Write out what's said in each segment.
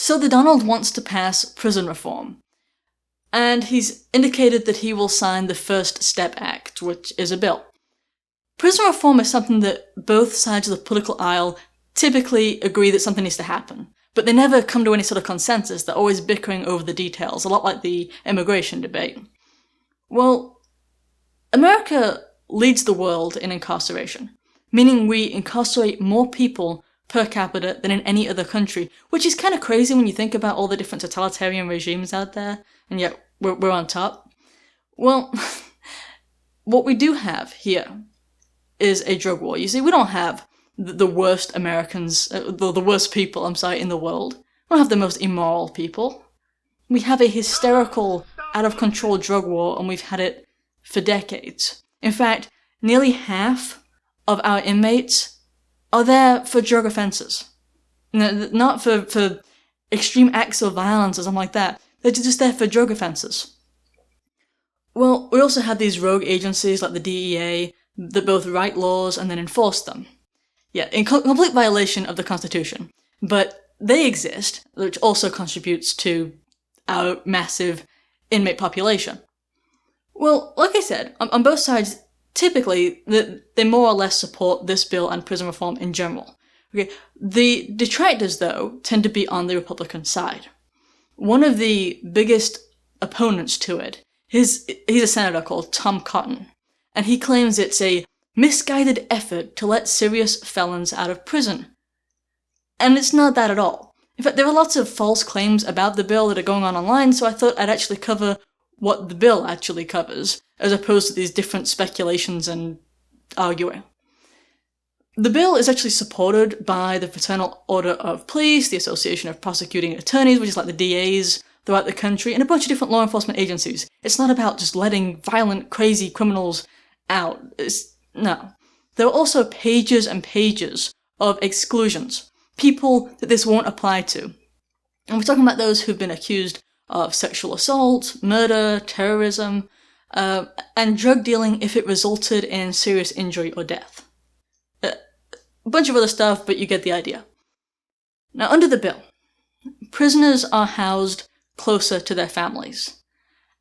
So the Donald wants to pass prison reform. And he's indicated that he will sign the First Step Act, which is a bill. Prison reform is something that both sides of the political aisle typically agree that something needs to happen. But they never come to any sort of consensus. They're always bickering over the details, a lot like the immigration debate. Well, America leads the world in incarceration, meaning we incarcerate more people per capita than in any other country, which is kind of crazy when you think about all the different totalitarian regimes out there, and yet we're on top. Well, what we do have here is a drug war. You see, we don't have the worst Americans, the worst people, in the world. We don't have the most immoral people. We have a hysterical, out-of-control drug war, and we've had it for decades. In fact, nearly half of our inmates are there for drug offences. Not for extreme acts of violence or something like that. They're just there for drug offences. Well, we also have these rogue agencies like the DEA that both write laws and then enforce them. Yeah, in complete violation of the Constitution. But they exist, which also contributes to our massive inmate population. Well, like I said, on both sides, typically, they more or less support this bill and prison reform in general. Okay, the detractors, though, tend to be on the Republican side. One of the biggest opponents to it he's a senator called Tom Cotton, and he claims it's a misguided effort to let serious felons out of prison. And it's not that at all. In fact, there are lots of false claims about the bill that are going on online, so I thought I'd actually cover what the bill actually covers, as opposed to these different speculations and arguing. The bill is actually supported by the Fraternal Order of Police, the Association of Prosecuting Attorneys, which is like the DAs throughout the country, and a bunch of different law enforcement agencies. It's not about just letting violent, crazy criminals out. No. There are also pages and pages of exclusions. People that this won't apply to. And we're talking about those who've been accused of sexual assault, murder, terrorism, and drug dealing if it resulted in serious injury or death. A bunch of other stuff, but you get the idea. Now, under the bill, prisoners are housed closer to their families.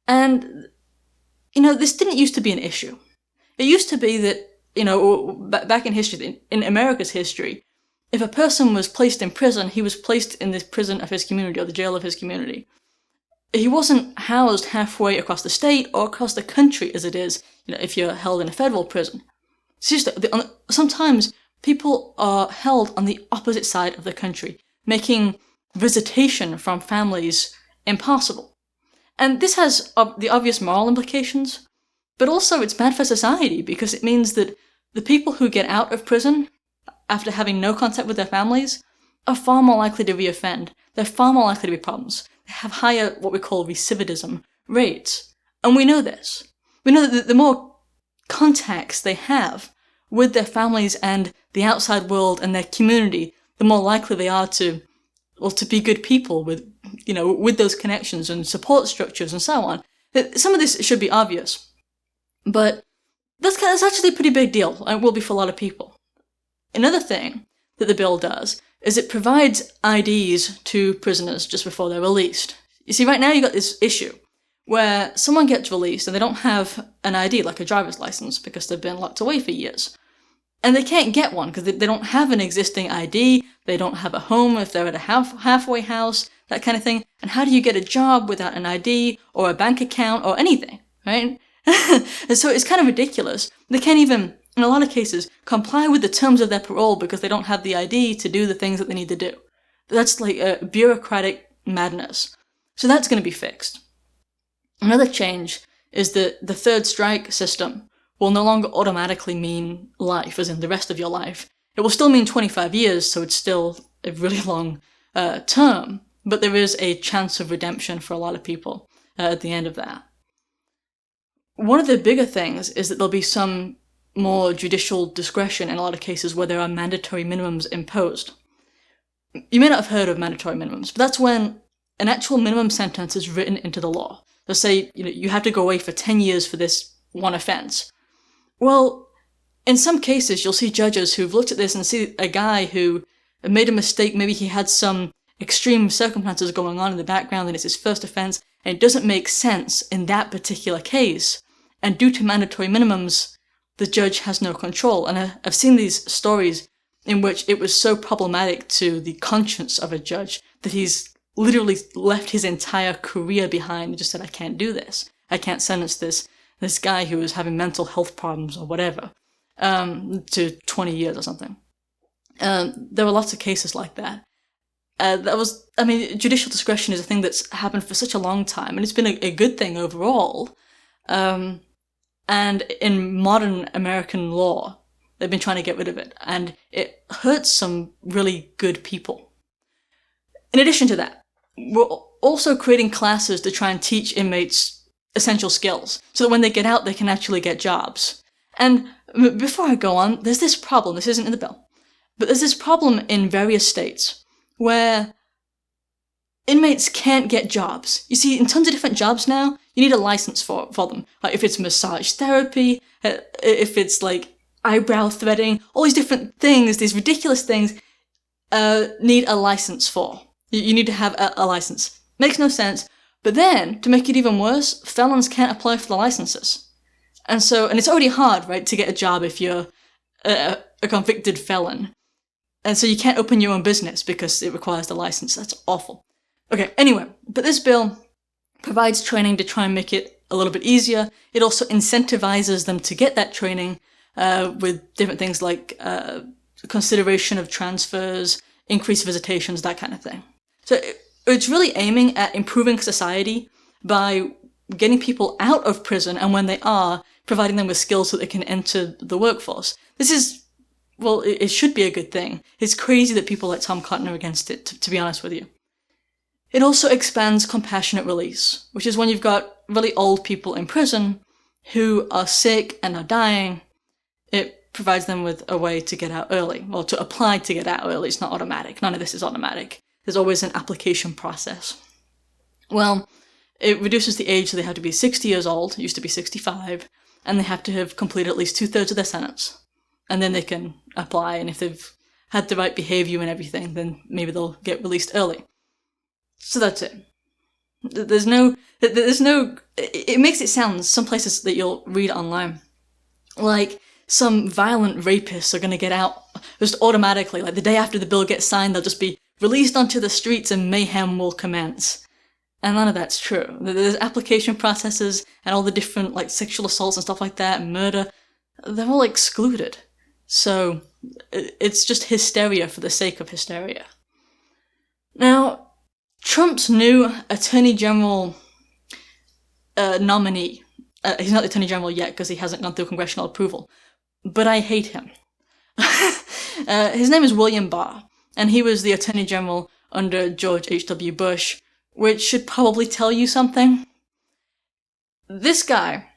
And, this didn't used to be an issue. It used to be that, back in history, in America's history, if a person was placed in prison, he was placed in the prison of his community, or the jail of his community. He wasn't housed halfway across the state or across the country as it is, if you're held in a federal prison. Sometimes people are held on the opposite side of the country, making visitation from families impossible. And this has the obvious moral implications, but also it's bad for society because it means that the people who get out of prison after having no contact with their families are far more likely to reoffend. They're far more likely to be problems. They have higher, what we call recidivism rates. And we know this. We know that the more contacts they have with their families and the outside world and their community, the more likely they are to be good people with those connections and support structures and so on. Some of this should be obvious. But that's actually a pretty big deal, and it will be for a lot of people. Another thing that the bill does is it provides IDs to prisoners just before they're released. You see, right now you've got this issue where someone gets released and they don't have an ID, like a driver's license, because they've been locked away for years. And they can't get one because they don't have an existing ID, they don't have a home if they're at a halfway house, that kind of thing. And how do you get a job without an ID or a bank account or anything, right? And so it's kind of ridiculous. They can't even, in a lot of cases, comply with the terms of their parole because they don't have the ID to do the things that they need to do. That's like a bureaucratic madness. So that's going to be fixed. Another change is that the third strike system will no longer automatically mean life, as in the rest of your life. It will still mean 25 years, so it's still a really long term, but there is a chance of redemption for a lot of people at the end of that. One of the bigger things is that there'll be some more judicial discretion in a lot of cases where there are mandatory minimums imposed. You may not have heard of mandatory minimums, but that's when an actual minimum sentence is written into the law. They'll say, you have to go away for 10 years for this one offense. Well, in some cases, you'll see judges who've looked at this and see a guy who made a mistake. Maybe he had some extreme circumstances going on in the background and it's his first offense and it doesn't make sense in that particular case. And due to mandatory minimums, the judge has no control. And I've seen these stories in which it was so problematic to the conscience of a judge that he's literally left his entire career behind and just said, I can't do this. I can't sentence this guy who is having mental health problems or whatever, to 20 years or something. There were lots of cases like that. Judicial discretion is a thing that's happened for such a long time, and it's been a good thing overall. And in modern American law, they've been trying to get rid of it, and it hurts some really good people. In addition to that, we're also creating classes to try and teach inmates essential skills, so that when they get out, they can actually get jobs. And before I go on, there's this problem, this isn't in the bill, but there's this problem in various states where inmates can't get jobs. You see, in tons of different jobs now, you need a license for them. Like if it's massage therapy, if it's like eyebrow threading, all these different things, these ridiculous things, need a license for. You need to have a license. Makes no sense. But then, to make it even worse, felons can't apply for the licenses. And it's already hard, right, to get a job if you're a convicted felon. And so you can't open your own business because it requires the license. That's awful. Okay, anyway, but this bill provides training to try and make it a little bit easier. It also incentivizes them to get that training with different things like consideration of transfers, increased visitations, that kind of thing. So it's really aiming at improving society by getting people out of prison, and when they are, providing them with skills so they can enter the workforce. This is, well, it should be a good thing. It's crazy that people like Tom Cotton are against it, to be honest with you. It also expands compassionate release, which is when you've got really old people in prison who are sick and are dying. It provides them with a way to get out early, or to apply to get out early. It's not automatic. None of this is automatic. There's always an application process. Well, it reduces the age so they have to be 60 years old, it used to be 65, and they have to have completed at least 2/3 of their sentence. And then they can apply, and if they've had the right behavior and everything, then maybe they'll get released early. So that's it. It makes it sound, some places that you'll read online, like some violent rapists are going to get out just automatically, like the day after the bill gets signed, they'll just be released onto the streets and mayhem will commence. And none of that's true. There's application processes and all the different like sexual assaults and stuff like that, and murder, they're all excluded. So it's just hysteria for the sake of hysteria. Now, Trump's new Attorney General nominee, he's not the Attorney General yet because he hasn't gone through congressional approval, but I hate him. His name is William Barr, and he was the Attorney General under George H.W. Bush, which should probably tell you something. This guy,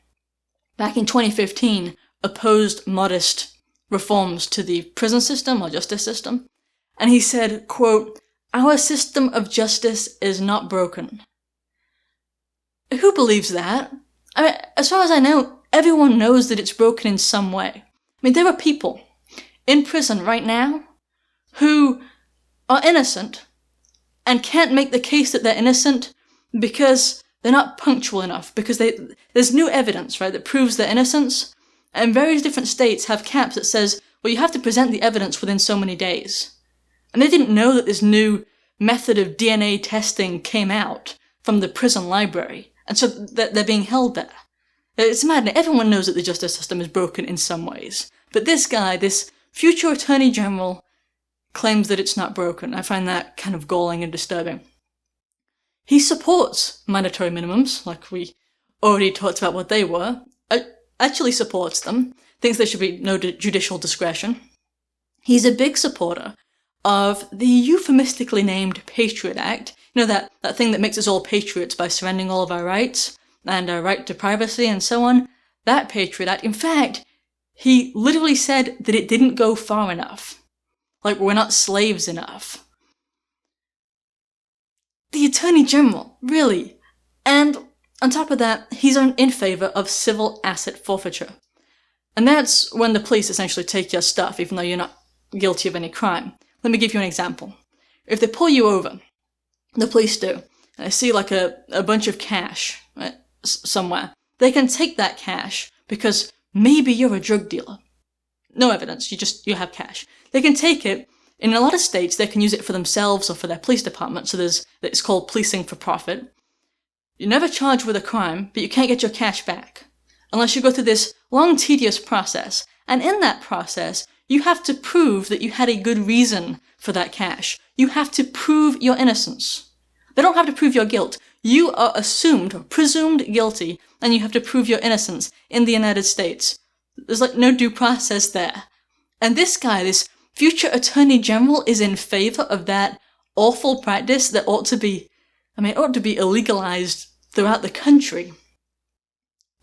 back in 2015, opposed modest reforms to the prison system or justice system, and he said, quote, "Our system of justice is not broken." Who believes that? I mean, as far as I know, everyone knows that it's broken in some way. I mean, there are people in prison right now who are innocent and can't make the case that they're innocent because they're not punctual enough, because there's new evidence, right, that proves their innocence, and various different states have caps that says, well, you have to present the evidence within so many days. And they didn't know that this new method of DNA testing came out from the prison library, and so they're being held there. It's maddening. Everyone knows that the justice system is broken in some ways. But this guy, this future Attorney General, claims that it's not broken. I find that kind of galling and disturbing. He supports mandatory minimums, like we already talked about what they were, actually supports them, thinks there should be no judicial discretion. He's a big supporter of the euphemistically named Patriot Act, you know, that thing that makes us all patriots by surrendering all of our rights, and our right to privacy and so on. That Patriot Act, in fact, he literally said that it didn't go far enough. Like, we're not slaves enough. The Attorney General, really? And on top of that, he's in favour of civil asset forfeiture. And that's when the police essentially take your stuff, even though you're not guilty of any crime. Let me give you an example. If they pull you over the police do, and they see like a bunch of cash, right, somewhere, they can take that cash because maybe you're a drug dealer. No evidence, you have cash. They can take it. In a lot of states, they can use it for themselves or for their police department, so it's called policing for profit. You're never charged with a crime, but you can't get your cash back unless you go through this long, tedious process. And in that process, you have to prove that you had a good reason for that cash. You have to prove your innocence. They don't have to prove your guilt. You are assumed or presumed guilty, and you have to prove your innocence in the United States. There's like no due process there. And this guy, this future attorney general, is in favor of that awful practice that ought to be illegalized throughout the country.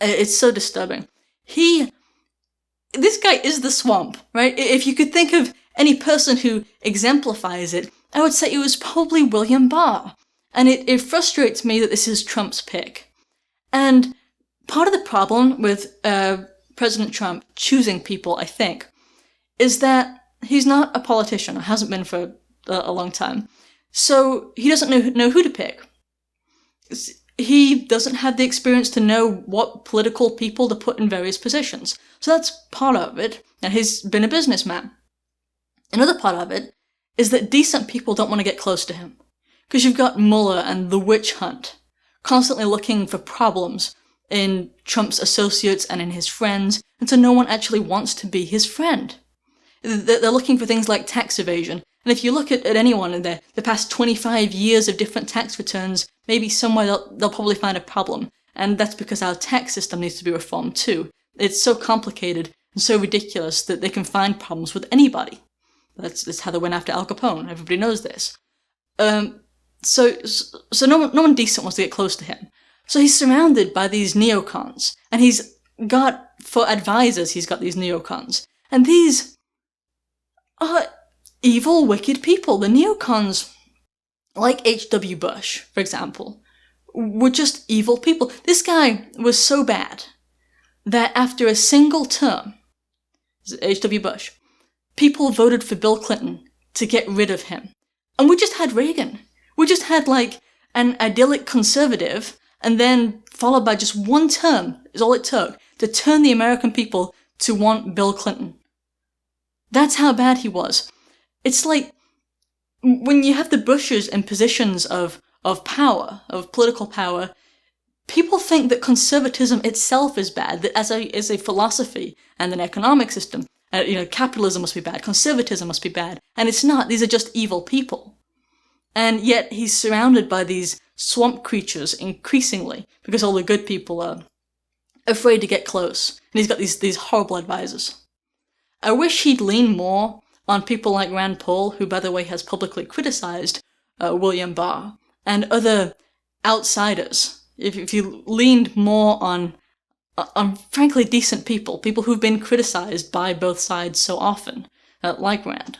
It's so disturbing. This guy is the swamp, right? If you could think of any person who exemplifies it, I would say it was probably William Barr. And it frustrates me that this is Trump's pick. And part of the problem with President Trump choosing people, I think, is that he's not a politician, or hasn't been for a long time. So he doesn't know who to pick. He doesn't have the experience to know what political people to put in various positions. So that's part of it, and he's been a businessman. Another part of it is that decent people don't want to get close to him. Because you've got Mueller and the witch hunt, constantly looking for problems in Trump's associates and in his friends, and so no one actually wants to be his friend. They're looking for things like tax evasion. And if you look at anyone in the past 25 years of different tax returns, maybe somewhere they'll probably find a problem. And that's because our tax system needs to be reformed too. It's so complicated and so ridiculous that they can find problems with anybody. That's how they went after Al Capone. Everybody knows this. So no one decent wants to get close to him. So he's surrounded by these neocons. And for advisors, he's got these neocons. And these are evil, wicked people. The neocons, like H.W. Bush, for example, were just evil people. This guy was so bad that after a single term, H.W. Bush, people voted for Bill Clinton to get rid of him. And we just had Reagan. We just had like an idyllic conservative, and then followed by just one term is all it took to turn the American people to want Bill Clinton. That's how bad he was. It's like when you have the Bushes in positions of power, of political power, people think that conservatism itself is bad, that as a philosophy and an economic system, capitalism must be bad, conservatism must be bad, and it's not. These are just evil people. And yet he's surrounded by these swamp creatures increasingly because all the good people are afraid to get close. And he's got these horrible advisors. I wish he'd lean more on people like Rand Paul, who, by the way, has publicly criticized William Barr, and other outsiders. If you leaned more on frankly decent people who've been criticized by both sides so often, like Rand.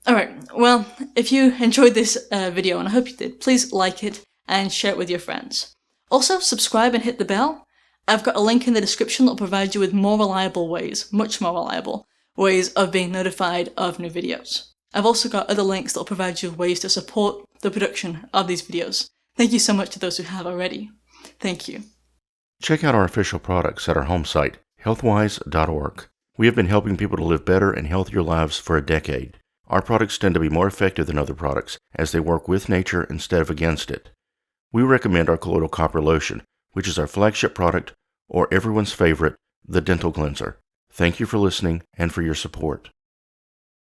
Alright, well, if you enjoyed this video, and I hope you did, please like it and share it with your friends. Also, subscribe and hit the bell. I've got a link in the description that will provide you with more reliable ways, much more reliable ways of being notified of new videos. I've also got other links that will provide you with ways to support the production of these videos. Thank you so much to those who have already. Thank you. Check out our official products at our home site, healthwise.org. We have been helping people to live better and healthier lives for a decade. Our products tend to be more effective than other products as they work with nature instead of against it. We recommend our colloidal copper lotion, which is our flagship product, or everyone's favorite, the dental cleanser. Thank you for listening and for your support.